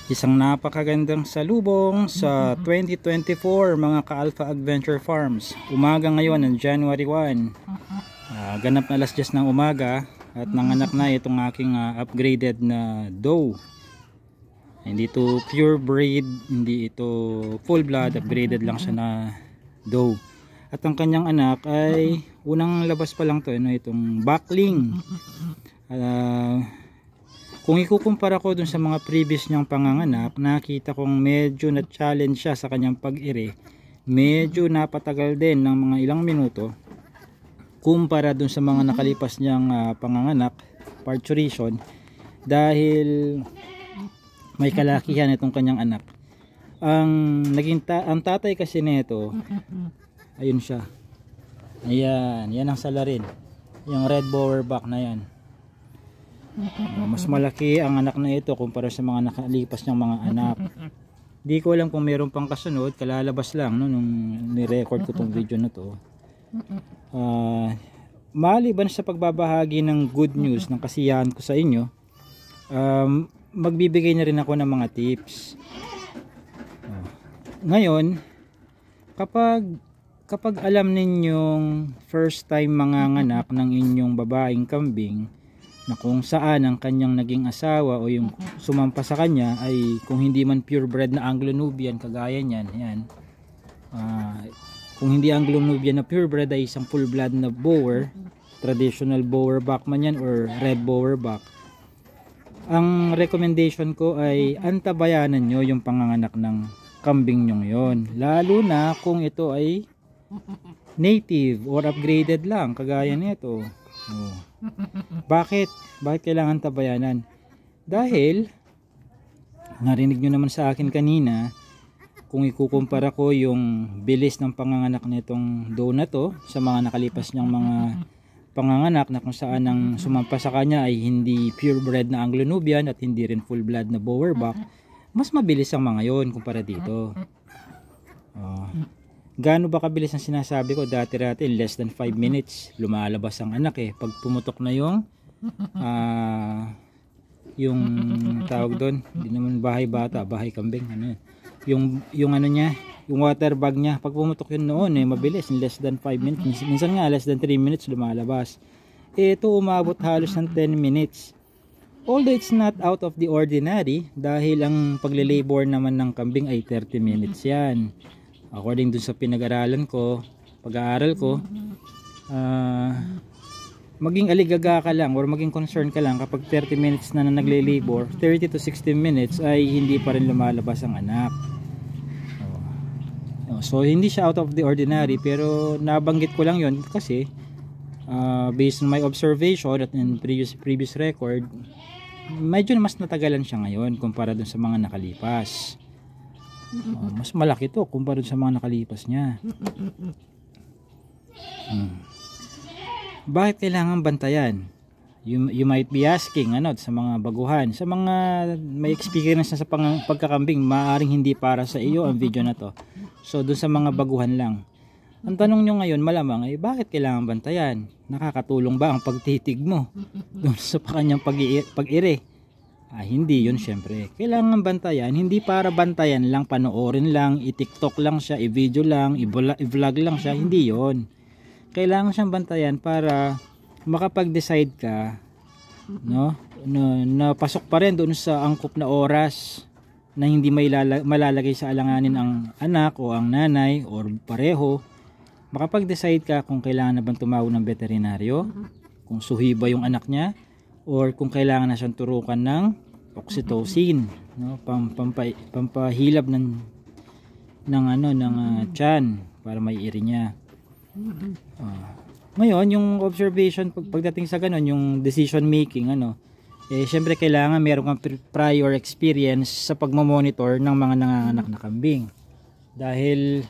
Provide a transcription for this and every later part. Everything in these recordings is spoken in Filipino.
Isang napakagandang salubong sa 2024 mga ka-Alpha Adventure Farms. Umaga ngayon ng January 1. Ganap na alas 10 ng umaga at nanganak na itong aking upgraded na doe. Hindi ito pure breed, hindi ito full blood, upgraded lang siya na doe. At ang kanyang anak ay unang labas pa lang to, itong Buckling. Kung ikukumpara ko dun sa mga previous niyang panganganak, nakita kong medyo na-challenge siya sa kanyang pag-ire. Medyo napatagal din ng mga ilang minuto kumpara dun sa mga nakalipas niyang panganganak, parturition, dahil may kalakihan itong kanyang anak. Ang tatay kasi nito, ayun siya. Ayan, yan ang salarin. Yung red bowerback na yan. Mas malaki ang anak na ito kumpara sa mga nakalipas niyang mga anak. Di ko alam kung meron pang kasunod, kalalabas lang nung ni-record ko tong video na to. Maliban sa pagbabahagi ng good news, ng kasiyahan ko sa inyo, magbibigay na rin ako ng mga tips. Ngayon, kapag alam ninyong first time manganganak ng inyong babaeng kambing, na kung saan ang kanyang naging asawa o yung sumampa sa kanya ay kung hindi man purebred na Anglo-Nubian kagaya niyan, yan. Kung hindi Anglo-Nubian na purebred ay isang full blood na bower, traditional bowerback man yan or red bowerback. Ang recommendation ko ay antabayanan nyo yung panganganak ng kambing nyo yon, lalo na kung ito ay native or upgraded lang kagaya nito. Bakit kailangan tabayanan? Dahil narinig nyo naman sa akin kanina, kung ikukumpara ko yung bilis ng panganganak nitong doe na to sa mga nakalipas niyang mga panganganak na kung saan ang sumampa sa kanya ay hindi purebred na Anglo-Nubian at hindi rin full blood na bowerback, mas mabilis ang mga yon kumpara dito. Gaano ba kabilis ang sinasabi ko? Dati in less than 5 minutes lumalabas ang anak eh. Pag pumutok na yung tawag doon, hindi naman bahay bata, bahay kambing, yung ano niya, yung water bag niya, pag pumutok yun noon mabilis, in less than 5 minutes, minsan nga less than 3 minutes lumalabas. Ito umabot halos ng 10 minutes. Although it's not out of the ordinary, dahil ang pagle-labor naman ng kambing ay 30 minutes yan. According dun sa pinag-aralan ko, pag-aaral ko, maging aligaga ka lang or maging concern ka lang kapag 30 minutes na nagle-labor, 30 to 60 minutes ay hindi pa rin lumalabas ang anak. So hindi siya out of the ordinary, pero nabanggit ko lang yon kasi based on my observation at in previous record, medyo mas natagalan siya ngayon kumpara dun sa mga nakalipas. Mas malaki to kumpara sa mga nakalipas niya. Bakit kailangan bantayan? You might be asking, sa mga baguhan, sa mga may experience na sa pagkakambing, maaaring hindi para sa iyo ang video na to. So doon sa mga baguhan lang. Ang tanong nyo ngayon malamang ay bakit kailangan bantayan? Nakakatulong ba ang pagtitig mo doon sa kanyang pag-ire? Hindi yun syempre. Kailangan bantayan, hindi para bantayan lang, panoorin lang, i-TikTok lang siya, i-video lang, i-vlog lang siya, hindi yun. Kailangan siyang bantayan para makapag-decide ka, na pasok pa rin doon sa angkop na oras na hindi malalagay sa alanganin ang anak o ang nanay or pareho. Makapag-decide ka kung kailangan na bang tumawag ng veterinaryo, kung suhi ba yung anak niya, or kung kailangan na siyang turukan ng oxytocin, pampahilab ng tiyan para may iri niya. Ngayon, yung observation pagdating sa ganun, yung decision making, syempre kailangan meron kang prior experience sa pagmamonitor ng mga nanganganak na kambing. Dahil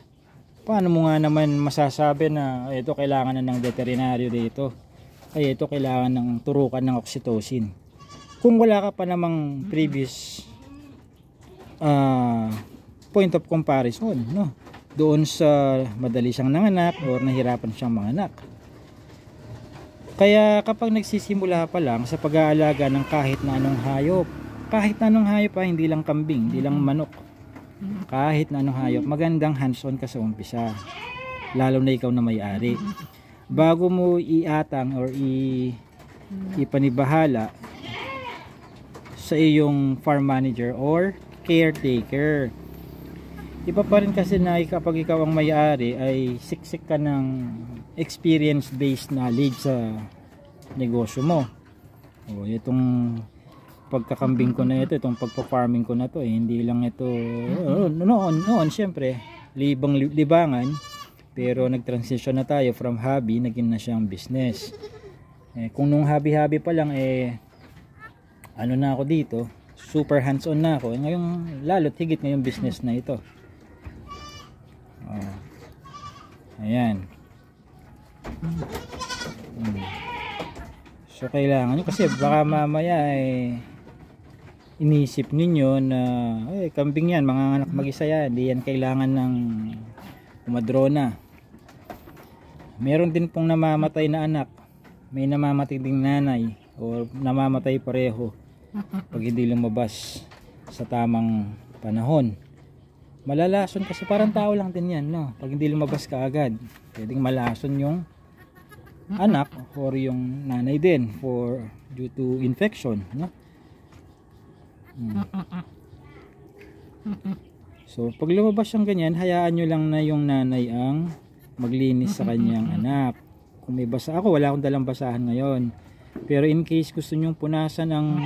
paano mo nga naman masasabi na ito kailangan na ng veterinaryo dito, ay ito kailangan ng turukan ng oxytocin, kung wala ka pa namang previous point of comparison doon sa madali siyang nanganak o nahirapan siyang manganak. Kaya kapag nagsisimula pa lang sa pag-aalaga ng kahit na anong hayop, kahit na anong hayop pa, hindi lang kambing, hindi lang manok, kahit na anong hayop, magandang hands-on ka sa umpisa, lalo na ikaw na may-ari. Bago mo iatang or ipanibahala sa iyong farm manager or caretaker. Iba pa rin kasi na kapag ikaw ang may-ari ay siksik ka ng experience based knowledge sa negosyo mo. O, itong pagkakambing ko na ito, itong pagpa-farming ko na to, hindi lang ito noon syempre libangan, pero nag-transition na tayo from hobby, naging na siyang business. Kung nung hobby pa lang ano na ako dito, super hands-on na ako. Ngayon lalo't higit ngayong business na ito. Ayan. So kailangan nyo, kasi baka mamaya inisip ninyo na kambing yan, mga anak mag-isa yan, di yan kailangan ng umadrona. Meron din pong namamatay na anak, may namamatay ding nanay, o namamatay pareho pag hindi lumabas sa tamang panahon. Malalason kasi, parang tao lang din yan, no? Pag hindi lumabas ka agad, pwedeng malason yung anak or yung nanay din due to infection, no? So pag lumabas yung ganyan, hayaan nyo lang na yung nanay ang maglinis sa kanyang anak. Kung may basa, ako wala akong dalang basahan ngayon, pero in case gusto nyong punasan ang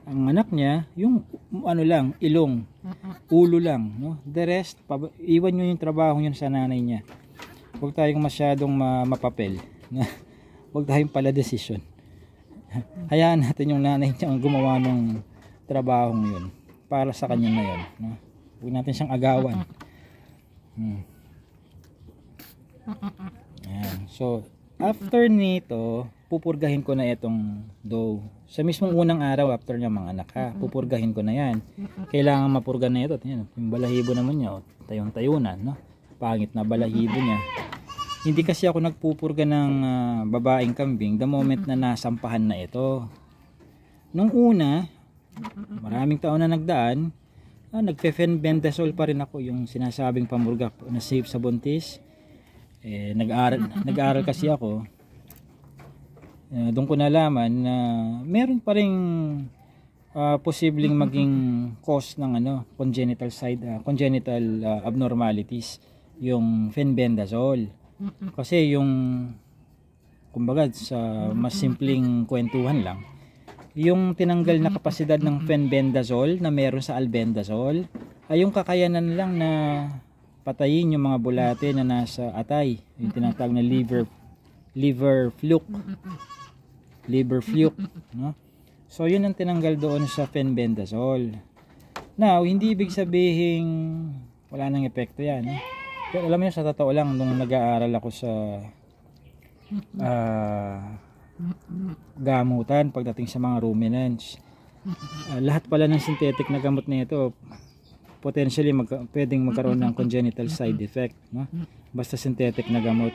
anak niya, yung ano lang, ilong, ulo lang, no? The rest, iwan nyo yung trabaho nyo sa nanay niya. Huwag tayong masyadong mapapel. Huwag tayong pala decision. Hayaan natin yung nanay niya ang gumawa ng trabahong yun para sa kanya na yun, no? Huwag natin siyang agawan. Ayan. So after nito, pupurgahin ko na itong dough. Sa mismong unang araw after niya mga anak, pupurgahin ko na yan. Kailangan mapurga na ito. Yan, yung balahibo naman niya, tayong-tayunan, no? Pangit na balahibo niya. Hindi kasi ako nagpupurga ng babaeng kambing the moment na nasampahan na ito. Nung una, maraming taon na nagdaan, nagfe-fenbendazole pa rin ako, yung sinasabing pamurga na safe sa buntis. Nag-aaral kasi ako. Doon ko nalaman na meron pa ring posibleng maging cause ng congenital abnormalities yung fenbendazole. Kasi yung kumbaga sa mas simpleng kwentuhan lang, yung tinanggal na kapasidad ng fenbendazole na meron sa albendazole ay yung kakayanan lang na patayin yung mga bulate na nasa atay, yung tinatawag na liver fluke, no? So yun ang tinanggal doon sa fenbendazole. Now, hindi ibig sabihin wala nang epekto yan, no? Pero alam mo, sa totoo lang, nung nag-aaral ako sa gamutan pagdating sa mga ruminants, lahat pala ng synthetic na gamot na ito potentially pwedeng magkaroon ng congenital side effect, no? Basta synthetic na gamot.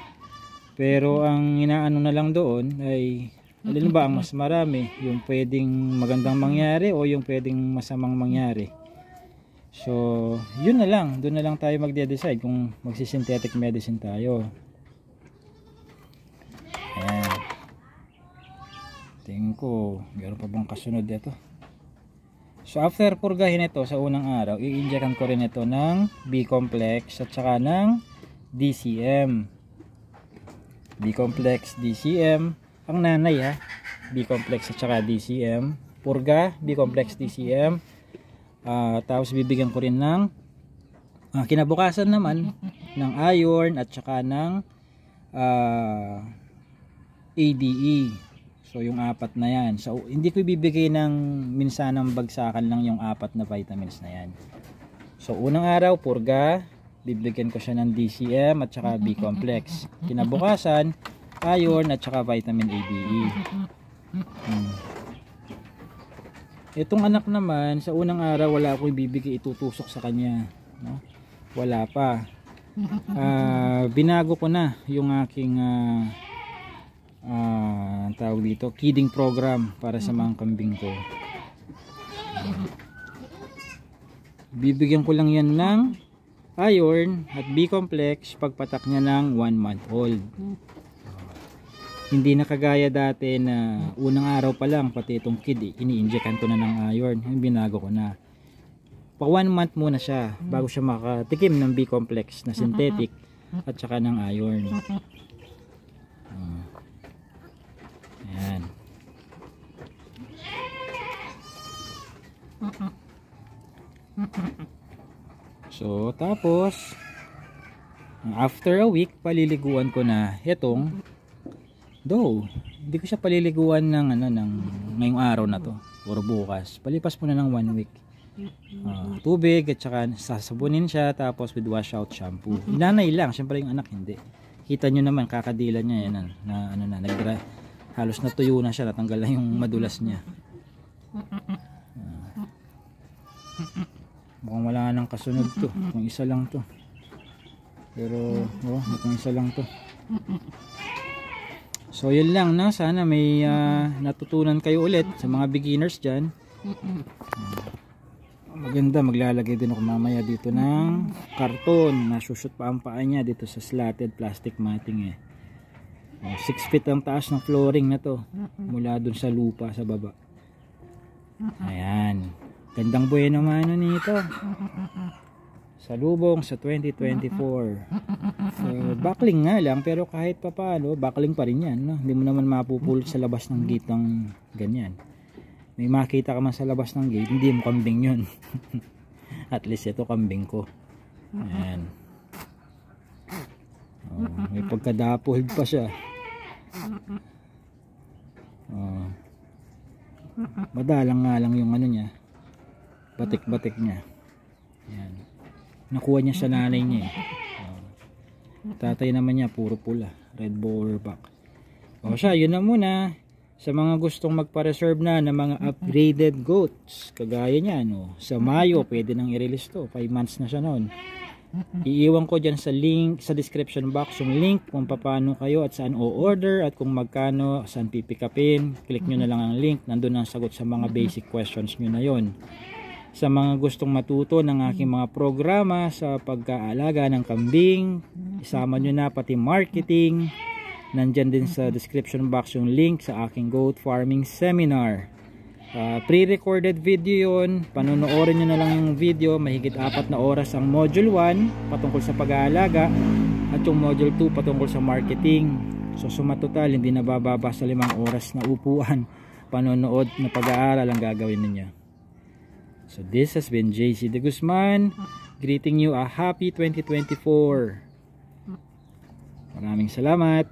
Pero ang inaano na lang doon ay alin ba ang mas marami, yung pwedeng magandang mangyari o yung pwedeng masamang mangyari. So yun na lang, doon na lang tayo magde-decide kung magsi-synthetic medicine tayo. Ayan, tingin ko meron pa bang kasunod dito. So after purgahin ito sa unang araw, i-injectan ko rin ito ng B-complex at saka ng DCM. B-complex, DCM, ang nanay B-complex at saka DCM, purga, B-complex, DCM. Tapos bibigyan ko rin ng kinabukasan naman ng iron at saka ng ADE. So yung apat na yan. So hindi ko ibibigay ng minsanang bagsakan lang yung apat na vitamins na yan. So unang araw purga, bibigyan ko siya ng DCM at saka B-complex. Kinabukasan iron at saka vitamin ADE. Itong anak naman, sa unang araw wala akong ibibigay, itutusok sa kanya, no? Wala pa. Binago ko na yung aking tawag dito, kidding program para sa mga kambing ko. Bibigyan ko lang yan ng iron at B-complex pagpatak niya ng 1 month old. Hindi na kagaya dati na unang araw pa lang pati itong kid ini-injectan ko na ng iron. Yung binago ko na. Pa 1 month muna siya bago siya makatikim ng B-complex na synthetic at saka ng iron. Ayan. So tapos after a week paliliguan ko na itong dough. Hindi ko siya paliliguan ng ngayong araw na to or bukas. Palipas muna ng 1 week. Tubig at saka sasabunin siya tapos with washout shampoo. Inanay lang, syempre yung anak hindi. Kita nyo naman kakadila niya yan na halos natuyo na siya, natanggal na yung madulas niya. Mukhang wala nang kasunod to, kung isa lang to. Pero mukhang isa lang to. So yun lang, no? Sana may natutunan kayo ulit sa mga beginners dyan. Maganda, maglalagay din ako mamaya dito ng karton. Nasushoot pa ang paa niya dito sa slatted plastic matting 6 feet ang taas ng flooring na to mula dun sa lupa sa baba. Ayan, gandang bueno mano nito. Salubong sa 2024. Backling nga lang, pero kahit pa paano backling pa rin yan, no? Hindi mo naman mapupulot sa labas ng gate ng ganyan. May makita ka man sa labas ng gate, hindi mo kambing yun. At least ito kambing ko. Ayan. May pagkadapold pa siya. Madalang nga lang yung niya, batik-batik niya. Ayan. Nakuha niya sa nanay niya tatay naman niya puro pula, red bowerback. Siya, yun na muna. Sa mga gustong magpa-reserve na ng mga upgraded goats kagaya niya, sa Mayo pwede nang i-release to, 5 months na siya noon. Iiwan ko dyan sa link sa description box yung link kung paano kayo at saan o-order at kung magkano, saan pipikapin. Click nyo na lang ang link, nandun ang sagot sa mga basic questions nyo na yon. Sa mga gustong matuto ng aking mga programa sa pagkaalaga ng kambing, isama nyo na pati marketing. Nandyan din sa description box yung link sa aking goat farming seminar. Pre-recorded video yun, panonoorin nyo na lang yung video. Mahigit 4 na oras ang module 1 patungkol sa pag-aalaga at yung module 2 patungkol sa marketing. So sumatotal hindi na bababa sa 5 oras na upuan, panonood na pag-aaral ang gagawin ninyo. So this has been JC De Guzman, greeting you a happy 2024. Maraming salamat.